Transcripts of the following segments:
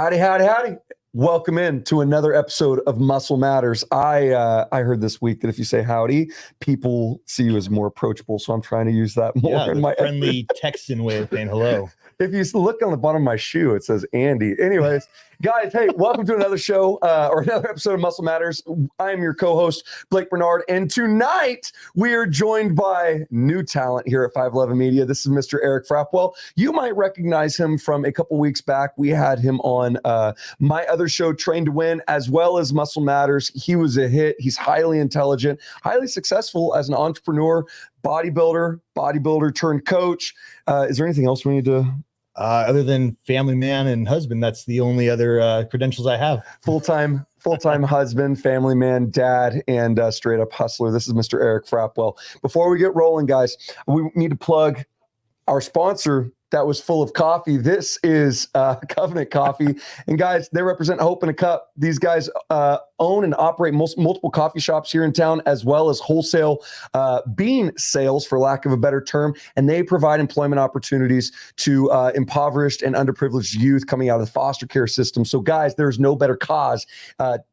Howdy, howdy, howdy. Welcome in to another episode of Muscle Matters. I heard this week that if you say howdy, people see you as more approachable. So I'm trying to use that more in my friendly Texan way of saying hello. If you look on the bottom of my shoe, it says Andy. Anyways, guys, hey, welcome to another show or another episode of Muscle Matters. I am your co-host, Blake Bernard, and tonight we are joined by new talent here at 511 Media. This is Mr. Eric Frapwell. You might recognize him from a couple weeks back. We had him on my other show, Train to Win, as well as Muscle Matters. He was a hit. He's highly intelligent, highly successful as an entrepreneur, bodybuilder turned coach. Is there anything else we need to? Other than family man and husband, that's the only other credentials I have. Full-time husband, family man, dad, and straight up hustler. This is Mr. Eric Frapwell. Before we get rolling, guys, we need to plug our sponsor that was full of coffee. This is Covenant Coffee. And guys, they represent hope in a cup. These guys own and operate multiple coffee shops here in town, as well as wholesale bean sales, for lack of a better term. And they provide employment opportunities to impoverished and underprivileged youth coming out of the foster care system. So guys, there's no better cause to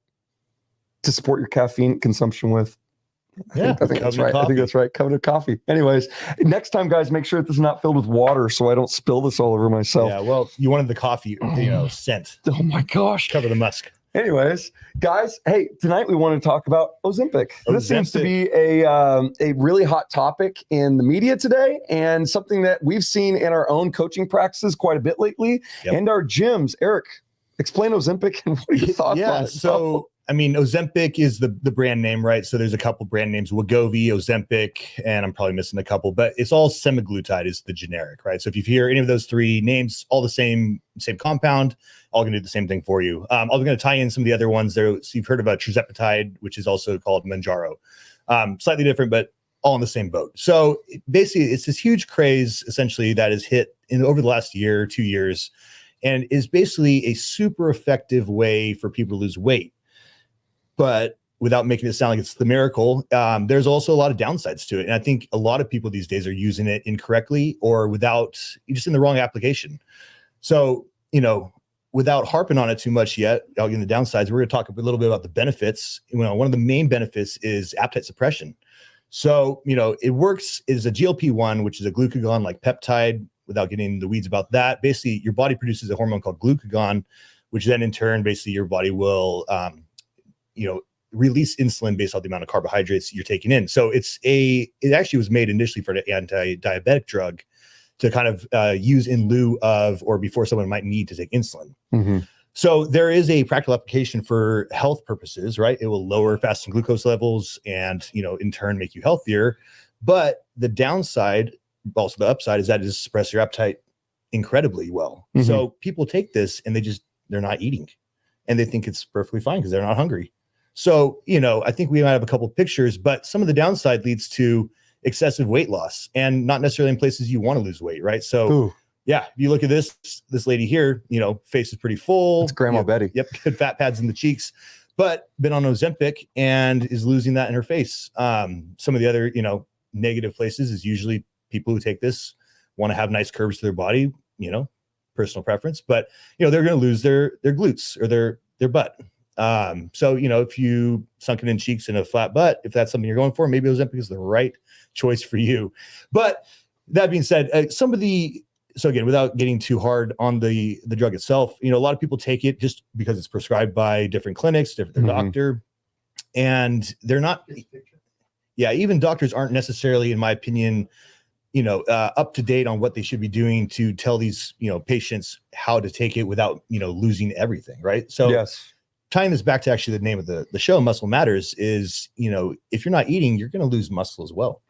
support your caffeine consumption with. I think that's right. I think that's right. Covenant Coffee. Anyways, next time, guys, make sure this is not filled with water so I don't spill this all over myself. Yeah, well, you wanted the coffee, scent. Oh my gosh. Cover the musk. Anyways, guys, hey, tonight we want to talk about Ozempic. This seems to be a really hot topic in the media today, and something that we've seen in our own coaching practices quite a bit lately, and our gyms. Eric, explain Ozempic and what are your thoughts on it? So I mean, Ozempic is the brand name, right? So there's a couple brand names, Wegovy, Ozempic, and I'm probably missing a couple, but it's all semaglutide is the generic, right? So if you hear any of those three names, all the same compound, all going to do the same thing for you. I'm going to tie in some of the other ones there. So you've heard about tirzepatide, which is also called Mounjaro. Slightly different, but all in the same boat. So basically, it's this huge craze, essentially, that has hit over the last year, 2 years, and is basically a super effective way for people to lose weight. But without making it sound like it's the miracle, there's also a lot of downsides to it. And I think a lot of people these days are using it incorrectly or without, just in the wrong application. So, without harping on it too much yet, I'll get into the downsides. We're going to talk a little bit about the benefits. One of the main benefits is appetite suppression. So, it works as a GLP-1, which is a glucagon-like peptide. Without getting the weeds about that, basically your body produces a hormone called glucagon, which then in turn, basically your body will, release insulin based on the amount of carbohydrates you're taking in. So it actually was made initially for an anti-diabetic drug to kind of use in lieu of, or before someone might need to take insulin. Mm-hmm. So there is a practical application for health purposes, right? It will lower fasting glucose levels and, in turn make you healthier. But the downside, also the upside, is that it just suppresses your appetite incredibly well. Mm-hmm. So people take this and they're not eating and they think it's perfectly fine because they're not hungry. So, I think we might have a couple of pictures, but some of the downside leads to excessive weight loss and not necessarily in places you want to lose weight, right? So, if you look at this lady here, face is pretty full. It's Grandma Betty. Yep, good fat pads in the cheeks, but been on Ozempic and is losing that in her face. Some of the other, negative places is usually people who take this want to have nice curves to their body, personal preference, but, they're going to lose their glutes or their butt. So, if you sunken in cheeks and a flat butt, if that's something you're going for, maybe Ozempic is the right choice for you. But that being said, so again, without getting too hard on the drug itself, a lot of people take it just because it's prescribed by different clinics, their doctor, and they're not, even doctors aren't necessarily, in my opinion, up to date on what they should be doing to tell these, patients how to take it without, losing everything. Right. So yes. Tying this back to actually the name of the show, Muscle Matters, is, if you're not eating, you're going to lose muscle as well.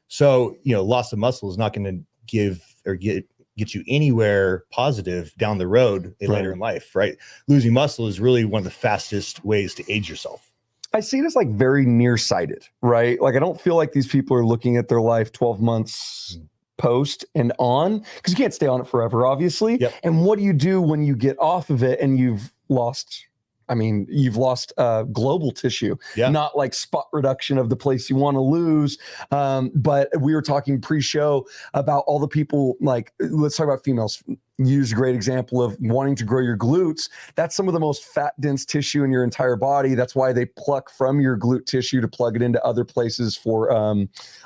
So, loss of muscle is not going to give or get you anywhere positive down the road later in life, right? Losing muscle is really one of the fastest ways to age yourself. I see it as like very nearsighted, right? Like I don't feel like these people are looking at their life 12 months post and on, because you can't stay on it forever, obviously. Yep. And what do you do when you get off of it and you've lost global tissue, not like spot reduction of the place you want to lose. But we were talking pre-show about all the people, like, let's talk about females, use a great example of wanting to grow your glutes. That's some of the most fat dense tissue in your entire body. That's why they pluck from your glute tissue to plug it into other places for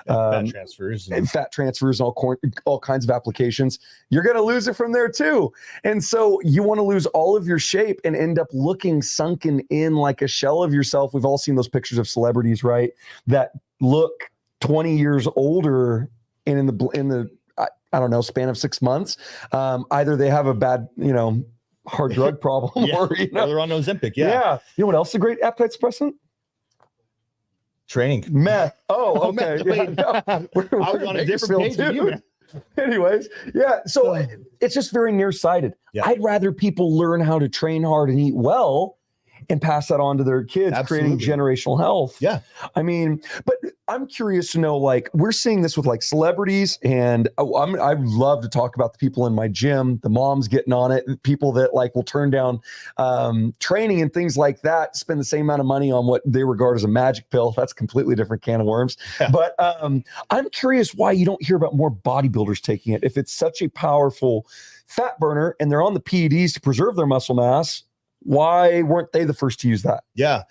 fat transfers and fat transfers, all kinds of applications. You're going to lose it from there too. And so you want to lose all of your shape and end up looking sunken in like a shell of yourself. We've all seen those pictures of celebrities, right? That look 20 years older, and in the I don't know, span of 6 months, either they have a bad, hard drug problem, or or they're on Ozempic. Yeah. You know what else is a great appetite suppressant? Training. Meth. Oh, okay. Wait, I was on a different page than you. Anyways, yeah. So it's just very nearsighted. Yeah. I'd rather people learn how to train hard and eat well and pass that on to their kids, Absolutely. creating generational health. Yeah. I mean, but I'm curious to know, like, we're seeing this with like celebrities, and I love to talk about the people in my gym, the moms getting on it, people that like will turn down training and things like that, spend the same amount of money on what they regard as a magic pill. That's a completely different can of worms. Yeah. But I'm curious why you don't hear about more bodybuilders taking it. If it's such a powerful fat burner and they're on the PEDs to preserve their muscle mass, why weren't they the first to use that? Yeah.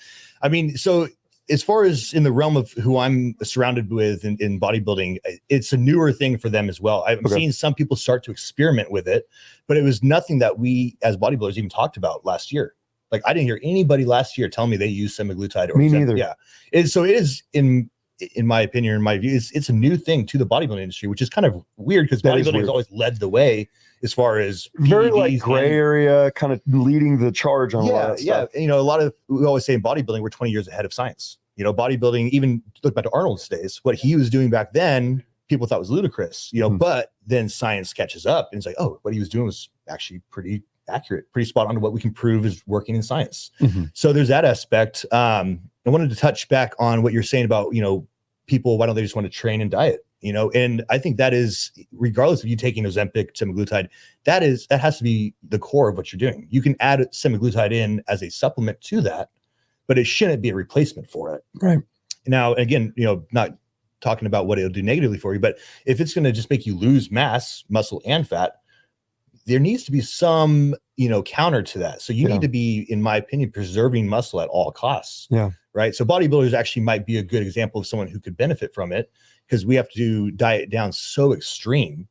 I mean, so as far as in the realm of who I'm surrounded with in bodybuilding, it's a newer thing for them as well. I'm seeing some people start to experiment with it, but it was nothing that we as bodybuilders even talked about last year. Like, I didn't hear anybody last year tell me they use semaglutide. Or Me neither. Yeah. So it is, in my opinion, in my view, it's a new thing to the bodybuilding industry, which is kind of weird because bodybuilding has always led the way as far as very PEDs like gray area, kind of leading the charge on a lot of that stuff. Yeah. A lot of, we always say in bodybuilding, we're 20 years ahead of science. Bodybuilding, even look back to Arnold's days, what he was doing back then, people thought was ludicrous, but then science catches up and it's like, oh, what he was doing was actually pretty accurate, pretty spot on to what we can prove is working in science. Mm-hmm. So there's that aspect. I wanted to touch back on what you're saying about, people, why don't they just want to train and diet? And I think that is, regardless of you taking Ozempic, semaglutide, that has to be the core of what you're doing. You can add semaglutide in as a supplement to that, but it shouldn't be a replacement for it. Right. Now, again, not talking about what it'll do negatively for you, but if it's going to just make you lose mass, muscle and fat, there needs to be some, counter to that. So you need to be, in my opinion, preserving muscle at all costs. Yeah. Right. So bodybuilders actually might be a good example of someone who could benefit from it, because we have to diet down so extreme,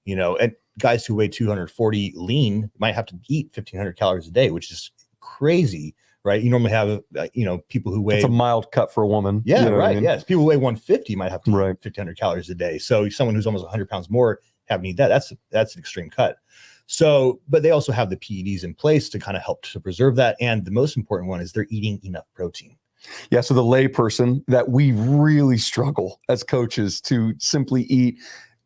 and guys who weigh 240 lean might have to eat 1,500 calories a day, which is crazy. Right. You normally have, people who weigh. It's a mild cut for a woman. Yeah. You know right. I mean? Yes. People who weigh 150 might have to eat Right. 1,500 calories a day. So someone who's almost 100 pounds more having to eat that. That's an extreme cut. So, but they also have the PEDs in place to kind of help to preserve that. And the most important one is they're eating enough protein. Yeah. So the layperson that we really struggle as coaches to simply eat,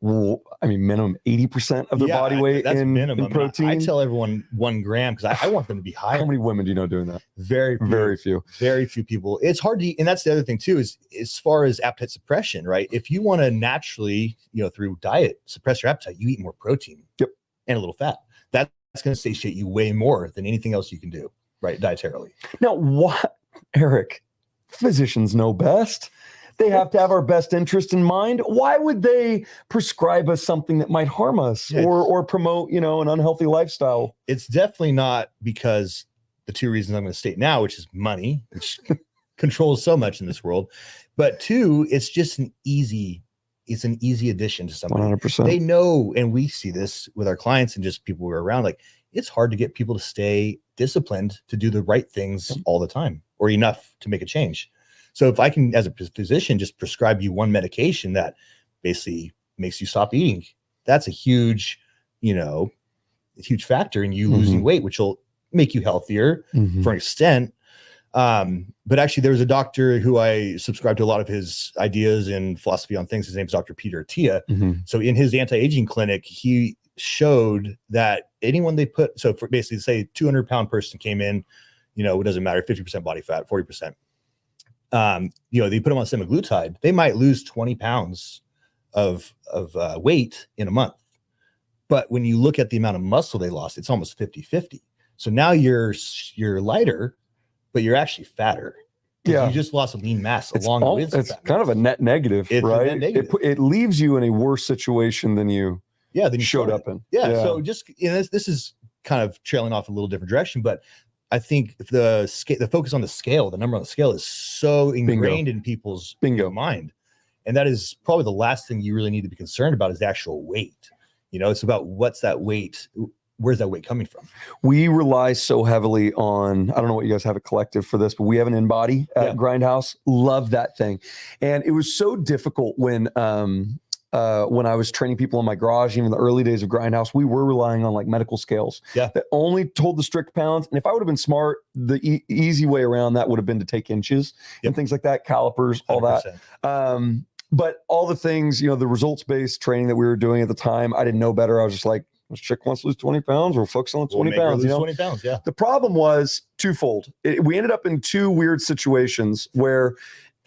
minimum 80% of their body weight that's in minimum. protein. I tell everyone 1 gram because I want them to be higher. How many women do you know doing that? Very few. Very few people. It's hard to eat. And that's the other thing too, is as far as appetite suppression, right? If you want to naturally, through diet, suppress your appetite, you eat more protein. Yep. And a little fat. That's going to satiate you way more than anything else you can do, right? Dietarily. Now, what, Eric, physicians know best. They have to have our best interest in mind. Why would they prescribe us something that might harm us or promote, an unhealthy lifestyle? It's definitely not because the 2 reasons I'm going to state now, which is money, which controls so much in this world. But 2, it's just an easy addition to somebody. 100%. They know, and we see this with our clients and just people who are around, like, it's hard to get people to stay disciplined to do the right things all the time or enough to make a change. So if I can, as a physician, just prescribe you one medication that basically makes you stop eating, that's a huge, huge factor in you losing weight, which will make you healthier for an extent. But actually there was a doctor who I subscribe to a lot of his ideas and philosophy on things. His name is Dr. Peter Attia. So in his anti-aging clinic, he showed that anyone they put, so for basically say 200-pound person came in, it doesn't matter, 50% body fat, 40%. They put them on semaglutide, they might lose 20 pounds of weight in a month. But when you look at the amount of muscle they lost, it's almost 50-50. So now you're lighter, but you're actually fatter. Yeah. You just lost lean mass along with it's kind of a net negative, right? Net negative. It leaves you in a worse situation than you Yeah, then you showed started. up in. Yeah. So just this is kind of trailing off a little different direction, but I think the focus on the scale, the number on the scale, is so ingrained in people's mind, and that is probably the last thing you really need to be concerned about is the actual weight. It's about what's that weight. Where's that weight coming from? We rely so heavily on, I don't know what you guys have a collective for this, but we have an InBody at Grindhouse. Love that thing. And it was so difficult when I was training people in my garage, even in the early days of Grindhouse, we were relying on like medical scales that only told the strict pounds. And if I would have been smart, the easy way around that would have been to take inches and things like that, calipers, all 100%. That. But all the things, the results-based training that we were doing at the time, I didn't know better. I was just like, this chick wants to lose 20 pounds. We'll focus on 20 pounds. 20 pounds, yeah. The problem was twofold. We ended up in two weird situations where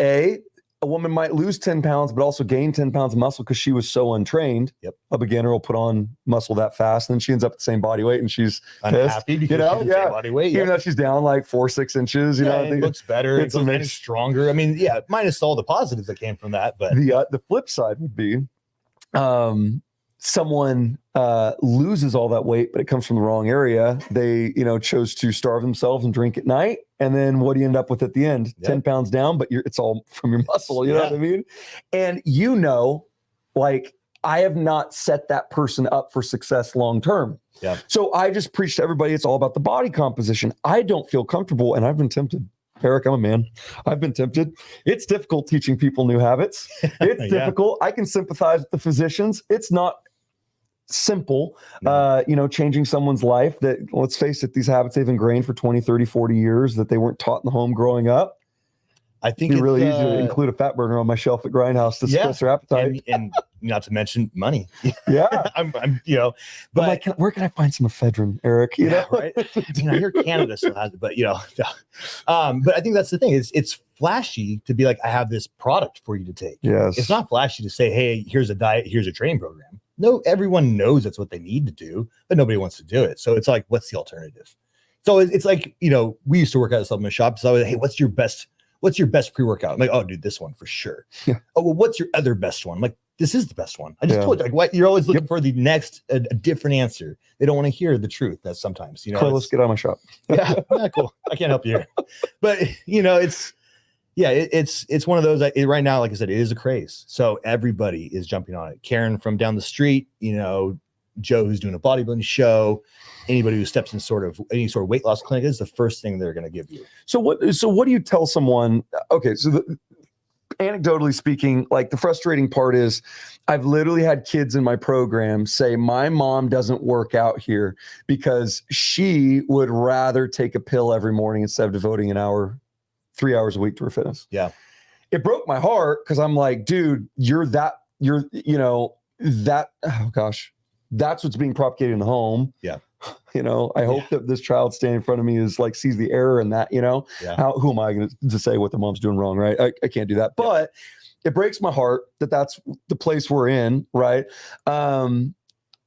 a woman might lose 10 pounds, but also gain 10 pounds of muscle because she was so untrained. A beginner will put on muscle that fast, and then she ends up at the same body weight, and she's unhappy because she's the same body weight. Even though she's down like 4-6 inches, I think it looks better. It's stronger. I mean, minus all the positives that came from that. But the flip side would be, someone loses all that weight, but it comes from the wrong area. They, chose to starve themselves and drink at night. And then what do you end up with at the end? 10 pounds down, but it's all from your muscle. You know what I mean? And like I have not set that person up for success long-term. So I just preach to everybody, it's all about the body composition. I don't feel comfortable, and I've been tempted. Eric, I'm a man. I've been tempted. It's difficult teaching people new habits. It's difficult. I can sympathize with the physicians. It's not simple, changing someone's life that, let's face it, these habits they've ingrained for 20, 30, 40 years that they weren't taught in the home growing up. I think it's really easy to include a fat burner on my shelf at Grindhouse to suppress their appetite. And not to mention money. I'm but like, where can I find some ephedrine, Eric? Right? I hear Canada still has it, but but I think that's the thing. It's flashy to be like, I have this product for you to take. Yes. It's not flashy to say, hey, here's a diet, here's a training program. No, everyone knows that's what they need to do, but nobody wants to do it. So it's like, what's the alternative? So it's like, we used to work at a supplement shop. So I was like, hey, what's your best pre-workout? I'm like, oh, dude, this one for sure. Oh, well, what's your other best one? I'm like, this is the best one. I just told you, like, what? You're always looking for the next, a different answer. They don't want to hear the truth. That sometimes, Carlos, get out of my shop. Cool. I can't help you here. But, it's one of those, right now, like I said, it is a craze. So everybody is jumping on it. Karen from down the street, Joe, who's doing a bodybuilding show, anybody who steps in any sort of weight loss clinic is the first thing they're going to give you. So what do you tell someone? Okay. So anecdotally speaking, like the frustrating part is I've literally had kids in my program say, my mom doesn't work out here because she would rather take a pill every morning instead of devoting 3 hours a week to her fitness. Yeah. It broke my heart because I'm like, dude, oh gosh, that's what's being propagated in the home. Yeah. I hope that this child standing in front of me is like, sees the error in that, who am I going to say what the mom's doing wrong? Right. I can't do that, but it breaks my heart that that's the place we're in. Right. I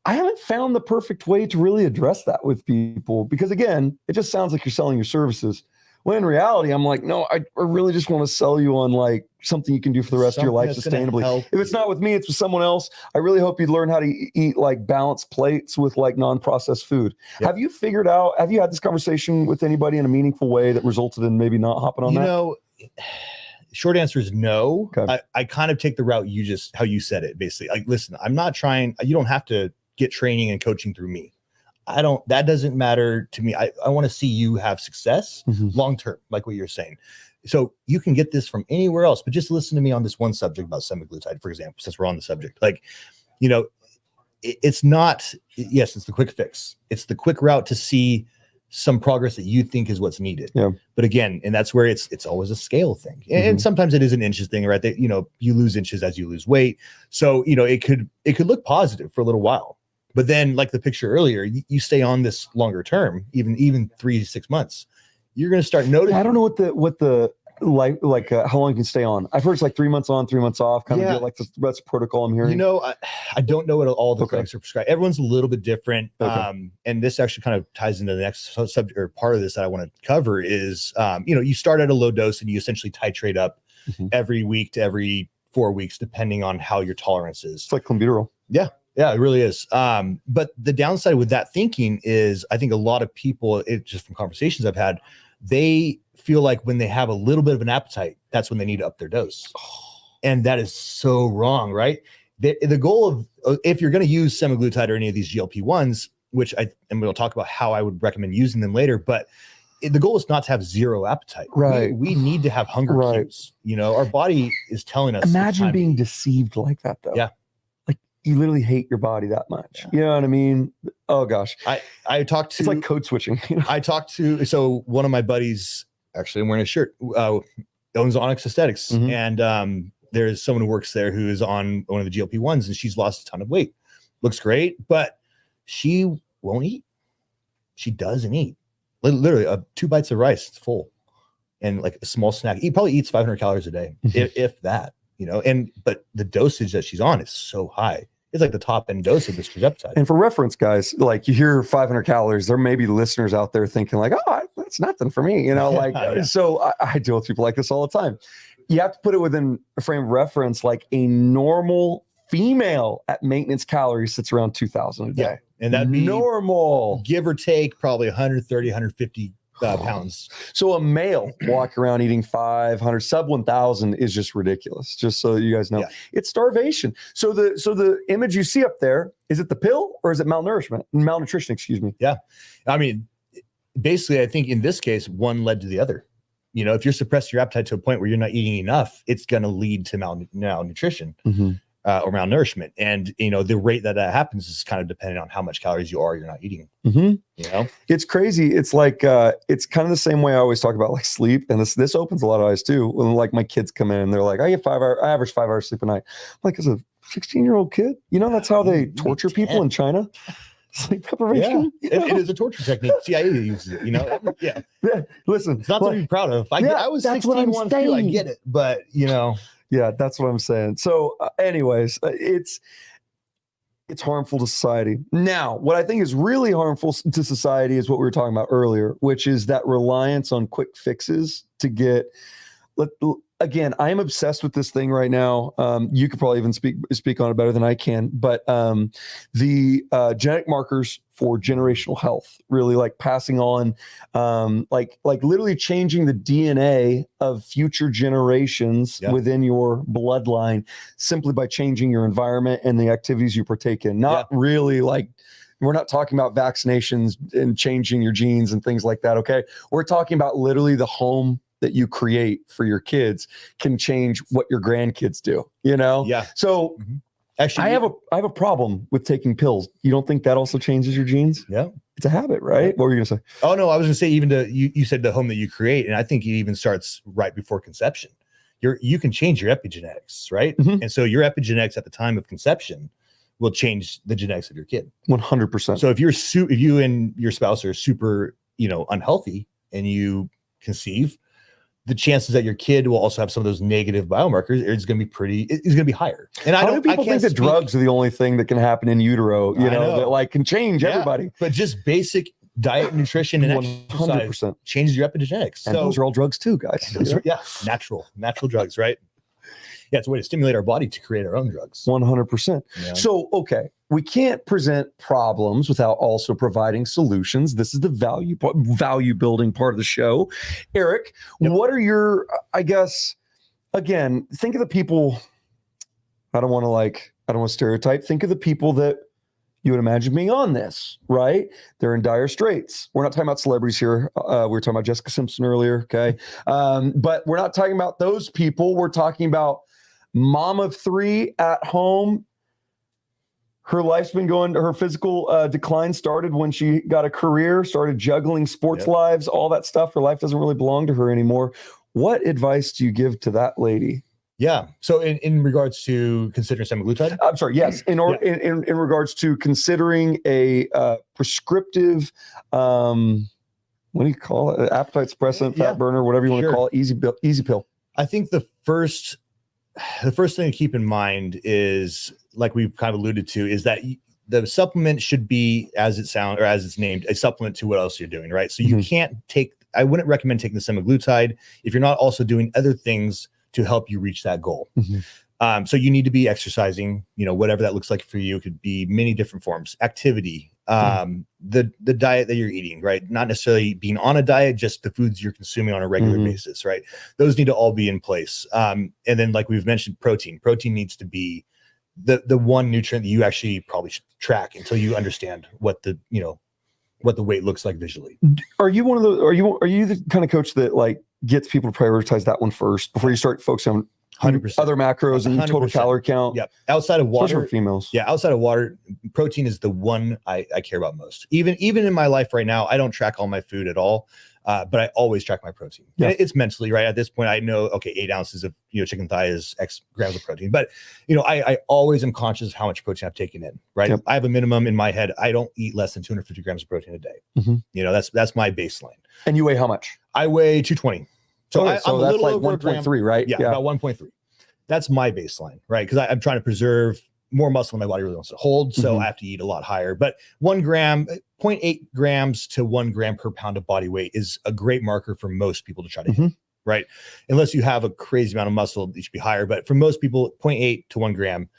haven't found the perfect way to really address that with people because again, it just sounds like you're selling your services. When in reality, I'm like, no, I really just want to sell you on like something you can do for the rest of your life sustainably. If it's not with me, it's with someone else. I really hope you learn how to eat like balanced plates with like non-processed food. Yep. Have you had this conversation with anybody in a meaningful way that resulted in maybe not hopping on that? Short answer is no. Okay. I kind of take the route how you said it, basically. Like, listen, I'm not trying, you don't have to get training and coaching through me. That doesn't matter to me. I want to see you have success long-term, like what you're saying. So you can get this from anywhere else, but just listen to me on this one subject about semaglutide, for example, since we're on the subject. Like, it's not, yes, it's the quick fix. It's the quick route to see some progress that you think is what's needed. Yeah. But again, and that's where it's always a scale thing. And sometimes it is an inches thing, right? That, you lose inches as you lose weight. So, it could look positive for a little while. But then, like the picture earlier, you stay on this longer term, even 3 to 6 months, you're going to start noticing. I don't know what the how long you can stay on. I've heard it's like 3 months on, 3 months off, kind of deal, like that's the protocol I'm hearing. I don't know what all the clinics are prescribed. Everyone's a little bit different. And this actually kind of ties into the next subject or part of this that I want to cover is, you start at a low dose and you essentially titrate up every week to every 4 weeks, depending on how your tolerance is. It's like clenbuterol. Yeah. Yeah, it really is. But the downside with that thinking is I think a lot of people, just from conversations I've had, they feel like when they have a little bit of an appetite, that's when they need to up their dose. And that is so wrong, right? The goal of, if you're going to use semaglutide or any of these GLP-1s, which and we'll talk about how I would recommend using them later, but the goal is not to have zero appetite. Right. We need to have hunger cues. Our body is telling us. Imagine being deceived like that, though. Yeah. Like you literally hate your body that much. Yeah. You know what I mean? Oh gosh. I talked to. It's like code switching. I talked to. So one of my buddies, actually, I'm wearing a shirt. Owns Onyx Aesthetics, and there's someone who works there who is on one of the GLP-1s, and she's lost a ton of weight. Looks great, but she won't eat. She doesn't eat. Literally, 2 bites of rice, it's full, and like a small snack. He probably eats 500 calories a day, if that. But the dosage that she's on is so high. It's like the top end dose of this tirzepatide. And for reference, guys, like you hear 500 calories, there may be listeners out there thinking like, oh, that's nothing for me. Yeah. So I deal with people like this all the time. You have to put it within a frame of reference, like a normal female at maintenance calories sits around 2,000 a day. Yeah. And that'd be normal, give or take probably 130, 150 pounds. So a male walking around eating 500, sub 1,000 is just ridiculous. Just so you guys know, it's starvation. So the image you see up there, is it the pill or is it malnutrition? Excuse me. Yeah, I mean, basically, I think in this case, one led to the other. If you're suppressing your appetite to a point where you're not eating enough, it's going to lead to malnutrition. Or malnourishment, and the rate that happens is kind of dependent on how much calories you're not eating. It's crazy. It's like it's kind of the same way I always talk about like sleep, and this opens a lot of eyes too. When like my kids come in and they're like, I average 5 hours sleep a night. I'm like, as a 16-year-old kid, that's how they torture people in China. Sleep deprivation. Yeah. It is a torture technique. CIA uses it. Yeah. Listen, it's not to be proud of. I was 16 once too. I get it, but Yeah, that's what I'm saying. So anyways, it's harmful to society. Now, what I think is really harmful to society is what we were talking about earlier, which is that reliance on quick fixes to get, again, I am obsessed with this thing right now. You could probably even speak on it better than I can, but the genetic markers for generational health, really like passing on, like literally changing the DNA of future generations within your bloodline simply by changing your environment and the activities you partake in. Not really like, we're not talking about vaccinations and changing your genes and things like that. Okay. We're talking about literally the home that you create for your kids can change what your grandkids do, Yeah. So actually, I have a problem with taking pills. You don't think that also changes your genes? Yeah. It's a habit, right? What were you gonna say? Oh no, I was gonna say even you said the home that you create, and I think it even starts right before conception. You can change your epigenetics, right? And so your epigenetics at the time of conception will change the genetics of your kid. 100%. So if you and your spouse are super, unhealthy and you conceive, the chances that your kid will also have some of those negative biomarkers is going to be higher. And How do people think that drugs are the only thing that can happen in utero, that like can change everybody? But just basic diet, nutrition, and 100% exercise changes your epigenetics. And those are all drugs too, guys. Natural drugs, right? Yeah, it's a way to stimulate our body to create our own drugs. 100%. Yeah. So, okay, we can't present problems without also providing solutions. This is the value building part of the show. Eric, what are your, I guess, again, think of the people, I don't want to stereotype. Think of the people that you would imagine being on this, right? They're in dire straits. We're not talking about celebrities here. We were talking about Jessica Simpson earlier, okay? But we're not talking about those people. We're talking about mom of 3 at home. Her life's been her physical decline started when she got a career, started juggling sports lives, all that stuff. Her life doesn't really belong to her anymore. What advice do you give to that lady? Yeah. So in regards to considering semaglutide? I'm sorry. Yes. In regards to considering a prescriptive, what do you call it? Appetite suppressant, fat burner, whatever you want to call it. Easy pill. I think the first thing to keep in mind is, like we've kind of alluded to, is that the supplement should be, as it's named, a supplement to what else you're doing, right? So you can't I wouldn't recommend taking the semaglutide if you're not also doing other things to help you reach that goal. So you need to be exercising, whatever that looks like for you. It could be many different forms, activity, the diet that you're eating, right? Not necessarily being on a diet, just the foods you're consuming on a regular basis, right? Those need to all be in place. And then, like we've mentioned, protein needs to be the one nutrient that you actually probably should track until you understand what the weight looks like visually. Are you the kind of coach that like gets people to prioritize that one first before you start focusing on 100%. other macros and 100%. total calorie count? Yep. Outside of water, especially for females. Yeah, outside of water, protein is the one I care about most. Even in my life right now, I don't track all my food at all, but I always track my protein. Yeah. It's mentally, right? At this point, I know, okay, 8 ounces of chicken thigh is X grams of protein. But I always am conscious of how much protein I've taken in, right? Yep. I have a minimum in my head. I don't eat less than 250 grams of protein a day. That's my baseline. And you weigh how much? I weigh 220. So, okay, I'm a that's little like over 1.3, right? Yeah, about 1.3. That's my baseline, right? Because I'm trying to preserve more muscle in my body really wants to hold. So I have to eat a lot higher. But 1 gram, 0.8 grams to 1 gram per pound of body weight is a great marker for most people to try to hit, right? Unless you have a crazy amount of muscle, it should be higher. But for most people, 0.8 to 1 gram.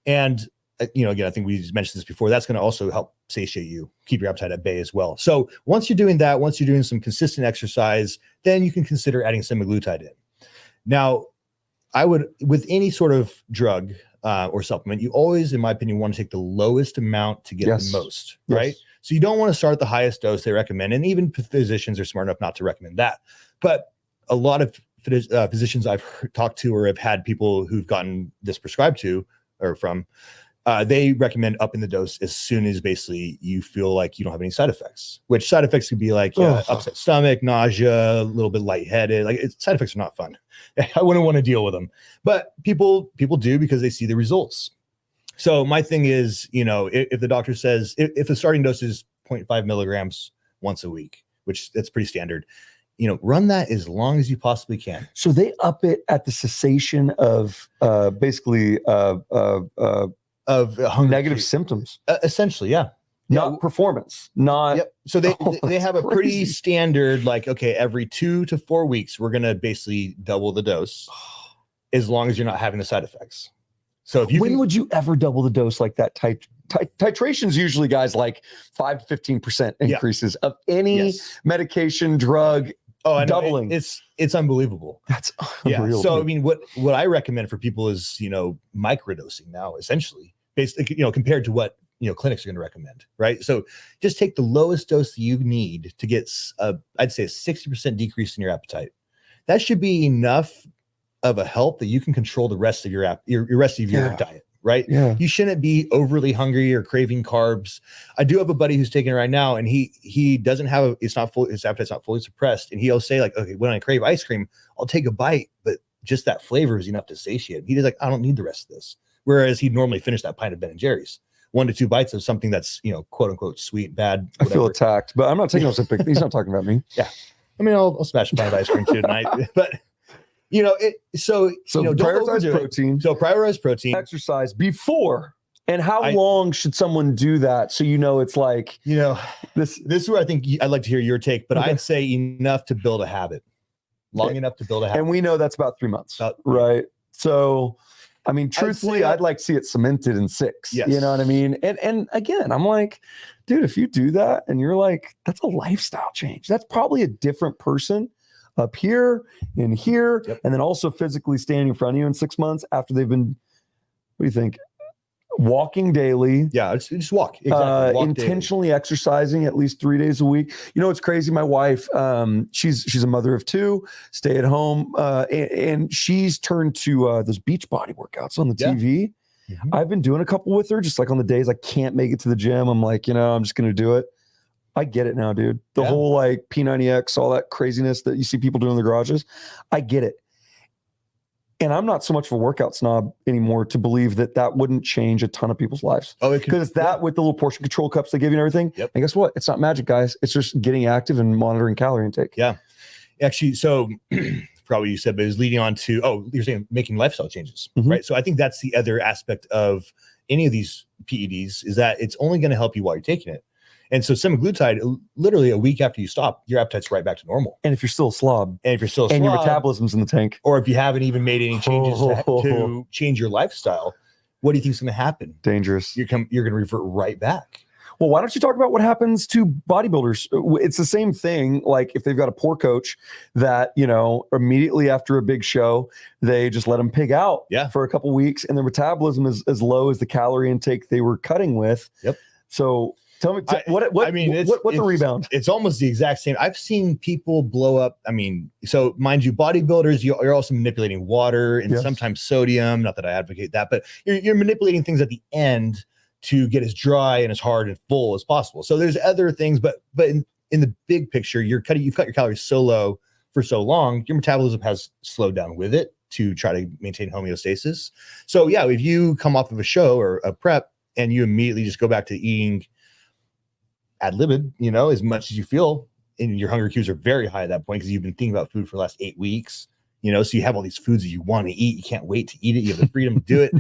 And, again, I think we mentioned this before, that's going to also help satiate you, keep your appetite at bay as well. So once you're doing that, once you're doing some consistent exercise, then you can consider adding semaglutide in. Now, I would, with any sort of drug or supplement, you always, in my opinion, want to take the lowest amount to get the most, right? So you don't want to start the highest dose they recommend. And even physicians are smart enough not to recommend that. But a lot of physicians I've talked to or have had people who've gotten this prescribed to or from, they recommend upping the dose as soon as basically you feel like you don't have any side effects, which side effects could be like upset stomach, nausea, a little bit lightheaded. Side effects are not fun. I wouldn't want to deal with them, but people do because they see the results. So my thing is, if the doctor says, if the starting dose is 0.5 milligrams once a week, which that's pretty standard, run that as long as you possibly can. So they up it at the cessation of basically negative symptoms, essentially. Yeah. Not performance, not. Yep. So they have a pretty standard, like, okay, every 2 to 4 weeks, we're going to basically double the dose as long as you're not having the side effects. So if you would you ever double the dose like that? Titration is usually, guys, like 5 to 15% increases of any medication, drug. Oh, I know. Doubling. It's unbelievable. That's unreal. So I mean, what I recommend for people is, microdosing now, essentially, basically, compared to what clinics are going to recommend, right? So just take the lowest dose that you need to get I'd say a 60% decrease in your appetite. That should be enough of a help that you can control the rest of your rest of your diet, right? Yeah. You shouldn't be overly hungry or craving carbs. I do have a buddy who's taking it right now, and he doesn't have his appetite's not fully suppressed, and he'll say like, okay, when I crave ice cream, I'll take a bite, but just that flavor is enough to satiate him. He's like, I don't need the rest of this. Whereas he'd normally finish that pint of Ben and Jerry's. 1 to 2 bites of something that's, quote unquote, sweet, bad. Whatever. I feel attacked, but I'm not taking Ozempic. He's not talking about me. Yeah. I mean, I'll smash a pint of ice cream too tonight, but prioritize protein. So prioritize protein. Exercise before. And how long should someone do that? So, it's like, this is where I think I'd like to hear your take, but I'd say enough to build a habit, enough to build a habit. And we know that's about 3 months, right? So, I mean, truthfully, I'd like to see it cemented in 6. Yes. You know what I mean? And again, I'm like, dude, if you do that and you're like, that's a lifestyle change. That's probably a different person up here, in here, and then also physically standing in front of you in 6 months after they've been, what do you think? Walking daily. Yeah, just walk. Exactly. Walk intentionally daily. Exercising at least 3 days a week. It's crazy. My wife, she's a mother of 2, stay at home, and she's turned to those beach body workouts on the TV. I've been doing a couple with her, just like on the days I can't make it to the gym. I'm like, I'm just going to do it. I get it now, dude. The whole like P90X, all that craziness that you see people doing in the garages. I get it. And I'm not so much of a workout snob anymore to believe that wouldn't change a ton of people's lives. Oh, because that with the little portion control cups they give you and everything. And guess what? It's not magic, guys. It's just getting active and monitoring calorie intake. Yeah. Actually, so probably you said, but it's leading on to, you're saying making lifestyle changes, right? So I think that's the other aspect of any of these PEDs is that it's only going to help you while you're taking it. And so semaglutide, literally a week after you stop, your appetite's right back to normal. And if you're still a slob, And if you're still a and your slob, metabolism's in the tank, or if you haven't even made any changes to change your lifestyle, what do you think is going to happen? dangerous. You're going to revert right back. Well, why don't you talk about what happens to bodybuilders? It's the same thing. Like if they've got a poor coach that, immediately after a big show, they just let them pig out for a couple weeks and their metabolism is as low as the calorie intake they were cutting with. Yep. So tell me what's the rebound? It's almost the exact same. I've seen people blow up. I mean, so mind you, bodybuilders, you're also manipulating water and sometimes sodium. Not that I advocate that, but you're manipulating things at the end to get as dry and as hard and full as possible. So there's other things, but in the big picture, you've cut your calories so low for so long, your metabolism has slowed down with it to try to maintain homeostasis. So yeah, if you come off of a show or a prep and you immediately just go back to eating ad libitum, as much as you feel, and your hunger cues are very high at that point because you've been thinking about food for the last 8 weeks, so you have all these foods that you want to eat. You can't wait to eat it. You have the freedom to do it,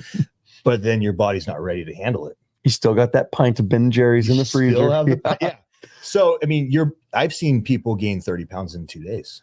but then your body's not ready to handle it. You still got that pint of Ben Jerry's in the freezer. Yeah. So, I mean, I've seen people gain 30 pounds in 2 days.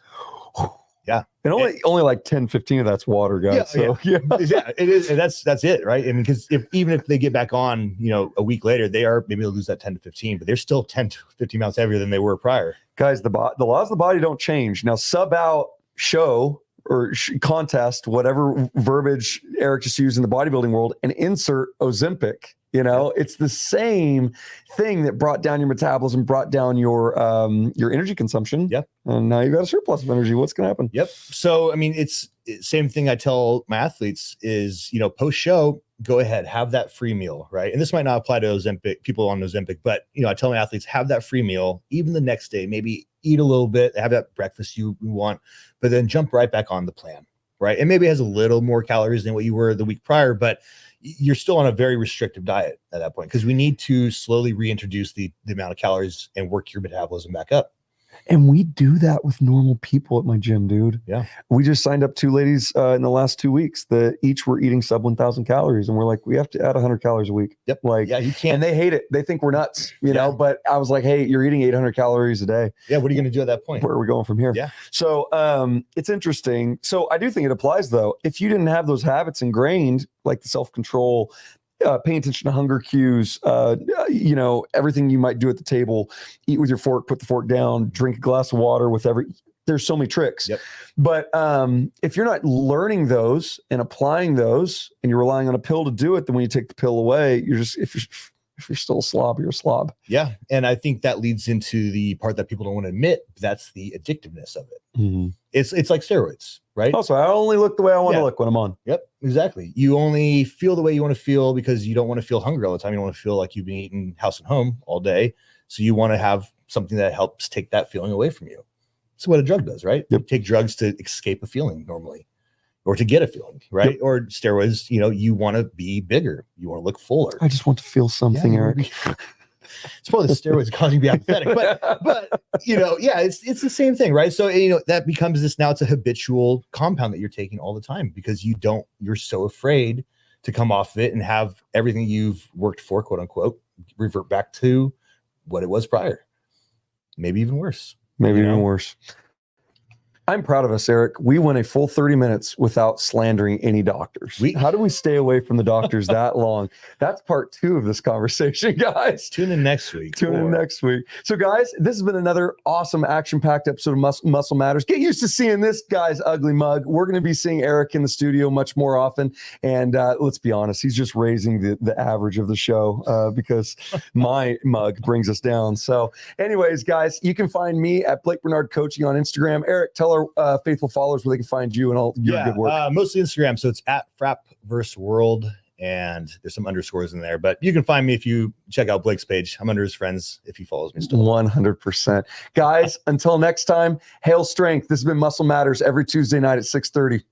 Yeah. And only like 10, 15 of that's water, guys. Yeah, it is. And that's it. Right. And because even if they get back on, a week later, maybe they'll lose that 10 to 15, but they're still 10 to 15 pounds heavier than they were prior. Guys, the laws of the body don't change. Now, sub out show or contest, whatever verbiage Eric just used in the bodybuilding world, and insert Ozempic. It's the same thing that brought down your metabolism, brought down your energy consumption. Yep. And now you've got a surplus of energy. What's going to happen? Yep. So, I mean, it's same thing I tell my athletes is, post show, go ahead, have that free meal, right? And this might not apply to Ozempic, people on Ozempic, but, I tell my athletes, have that free meal, even the next day, maybe eat a little bit, have that breakfast you want, but then jump right back on the plan, right? And maybe it has a little more calories than what you were the week prior, but you're still on a very restrictive diet at that point because we need to slowly reintroduce the amount of calories and work your metabolism back up. And we do that with normal people at my gym, dude. Yeah. We just signed up 2 ladies in the last 2 weeks that each were eating sub 1,000 calories. And we're like, we have to add 100 calories a week. Yep. You can't. And they hate it. They think we're nuts, know, but I was like, hey, you're eating 800 calories a day. Yeah. What are you going to do at that point? Where are we going from here? Yeah. So it's interesting. So I do think it applies though. If you didn't have those habits ingrained, like the self-control, paying attention to hunger cues, everything you might do at the table, eat with your fork, put the fork down, drink a glass of water with there's so many tricks. Yep. But if you're not learning those and applying those and you're relying on a pill to do it, then when you take the pill away, if you're still a slob, you're a slob. Yeah. And I think that leads into the part that people don't want to admit. That's the addictiveness of it. Mm-hmm. It's like steroids, right? Also, I only look the way I want to look when I'm on. Yep, exactly. You only feel the way you want to feel because you don't want to feel hungry all the time. You don't want to feel like you've been eating house and home all day. So you want to have something that helps take that feeling away from you. That's what a drug does, right? Yep. You take drugs to escape a feeling normally or to get a feeling, right? Yep. Or steroids, you want to be bigger. You want to look fuller. I just want to feel something, Eric. It's probably the steroids causing you to be apathetic, but it's the same thing, right? So that becomes this. Now it's a habitual compound that you're taking all the time because you're so afraid to come off of it and have everything you've worked for, quote unquote, revert back to what it was prior. Maybe even worse. Even worse. I'm proud of us, Eric. We went a full 30 minutes without slandering any doctors. How do we stay away from the doctors that long? That's part 2 of this conversation, guys. Tune in next week. So, guys, this has been another awesome action-packed episode of Muscle Matters. Get used to seeing this guy's ugly mug. We're going to be seeing Eric in the studio much more often. And let's be honest, he's just raising the average of the show because my mug brings us down. So anyways, guys, you can find me at Blake Bernard Coaching on Instagram. Eric, tell our faithful followers where they can find you and all your good work. Mostly Instagram. So it's at Frapverse and there's some underscores in there, but you can find me if you check out Blake's page. I'm under his friends if he follows me still. 100%. Guys, until next time, hail strength. This has been Muscle Matters every Tuesday night at 6:30.